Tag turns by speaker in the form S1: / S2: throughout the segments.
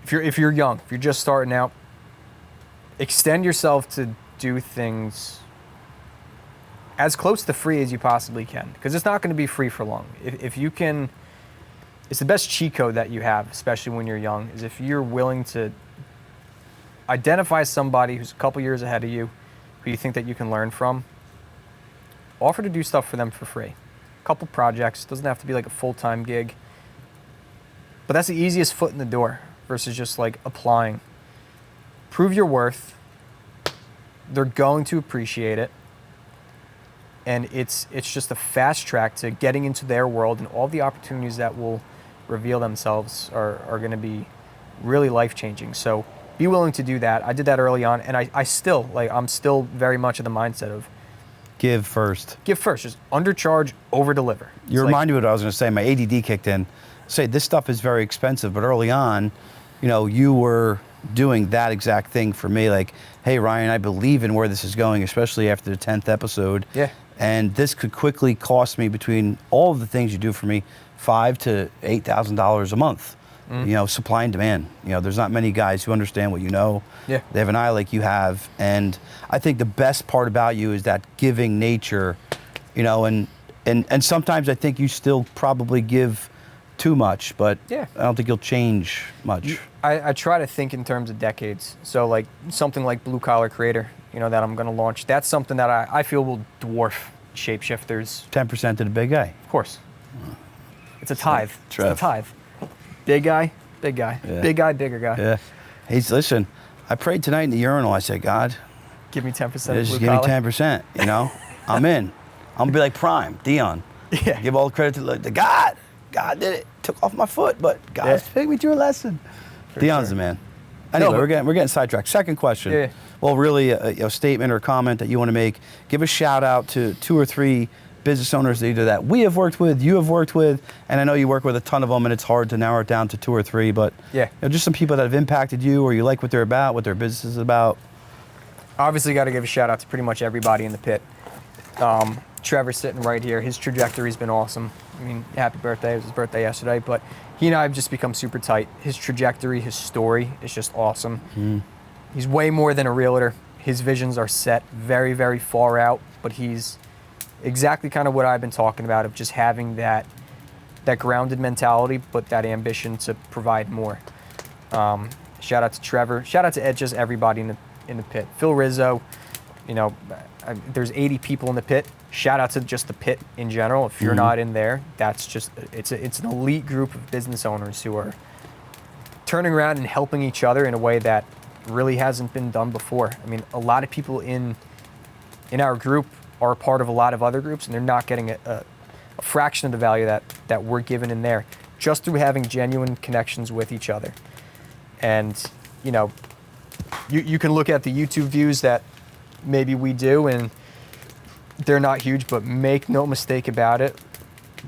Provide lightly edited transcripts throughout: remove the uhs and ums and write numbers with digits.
S1: if you're young, if you're just starting out, extend yourself to do things as close to free as you possibly can, because it's not going to be free for long. If you can, it's the best cheat code that you have, especially when you're young, is if you're willing to identify somebody who's a couple years ahead of you, who you think that you can learn from, offer to do stuff for them for free. A couple projects, doesn't have to be like a full-time gig, but that's the easiest foot in the door versus just like applying. Prove your worth. They're going to appreciate it. And it's just a fast track to getting into their world, and all the opportunities that will reveal themselves are going to be really life-changing. So be willing to do that. I did that early on, and I'm still very much of the mindset of
S2: give first.
S1: Give first. Just undercharge, over-deliver.
S2: You reminded me what I was going to say. My ADD kicked in. Say this stuff is very expensive, but early on, you were doing that exact thing for me. Like, hey, Ryan, I believe in where this is going, especially after the 10th episode.
S1: Yeah.
S2: And this could quickly cost me, between all of the things you do for me, $5,000 to $8,000 a month. Supply and demand. There's not many guys who understand what you know.
S1: Yeah.
S2: They have an eye like you have. And I think the best part about you is that giving nature, and sometimes I think you still probably give too much, but
S1: yeah.
S2: I don't think you'll change much.
S1: I try to think in terms of decades. So like something like Blue Collar Creator, that I'm going to launch, that's something that I feel will dwarf Shapeshifters.
S2: 10% to the big guy.
S1: Of course. It's a tithe. It's
S2: Trev.
S1: a tithe. Big guy, big guy.
S2: Yeah.
S1: Big guy, bigger guy.
S2: Yeah. Hey, listen, I prayed tonight in the urinal. I said, God,
S1: give me 10%.
S2: Just give me 10%, I'm in. I'm going to be like Prime, Dion.
S1: Yeah.
S2: Give all the credit to God. God did it. Took off my foot, but God took me through a lesson. Dion's the man. Anyway, we're getting sidetracked. Second question.
S1: Yeah.
S2: Well, really a statement or comment that you want to make. Give a shout out to 2 or 3 business owners either that we have worked with, you have worked with, and I know you work with a ton of them, and it's hard to narrow it down to 2 or 3, but just some people that have impacted you, or you like what they're about, what their business is about.
S1: Obviously got to give a shout out to pretty much everybody in the pit. Trevor's sitting right here. His trajectory's been awesome. I mean, happy birthday. It was his birthday yesterday, but he and I have just become super tight. His trajectory, his story is just awesome. He's way more than a realtor. His visions are set very, very far out, but he's exactly kind of what I've been talking about, of just having that grounded mentality, but that ambition to provide more. Shout out to Trevor. Shout out to just everybody in the pit. Phil Rizzo, there's 80 people in the pit. Shout out to just the pit in general. If you're not in there, that's just, it's an elite group of business owners who are turning around and helping each other in a way that really hasn't been done before. I mean, a lot of people in our group are a part of a lot of other groups, and they're not getting a fraction of the value that we're given in there, just through having genuine connections with each other. And you can look at the YouTube views that maybe we do, and they're not huge, but make no mistake about it,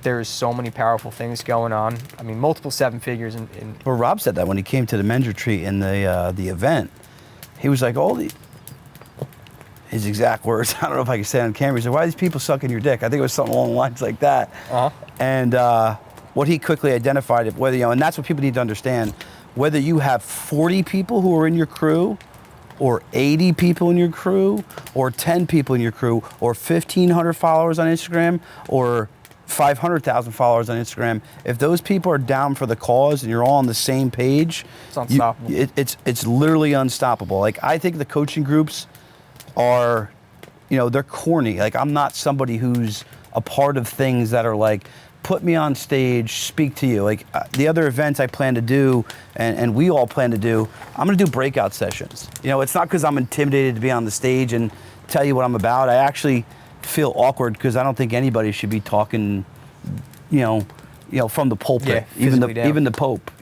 S1: there's so many powerful things going on. I mean, multiple 7 figures in
S2: Well, Rob said that when he came to the men's retreat in the event. He was like, his exact words, I don't know if I can say it on camera, he said, why are these people sucking your dick? I think it was something along the lines like that. And what he quickly identified, and that's what people need to understand, whether you have 40 people who are in your crew, or 80 people in your crew, or 10 people in your crew, or 1,500 followers on Instagram, or 500,000 followers on Instagram, if those people are down for the cause and you're all on the same page,
S1: it's unstoppable.
S2: It's literally unstoppable. Like, I think the coaching groups are, they're corny. Like, I'm not somebody who's a part of things that are like, put me on stage, speak to you. Like, the other events I plan to do, and we all plan to do, I'm gonna do breakout sessions. It's not because I'm intimidated to be on the stage and tell you what I'm about. I actually feel awkward because I don't think anybody should be talking, from the pulpit.
S1: Yeah,
S2: even the Pope,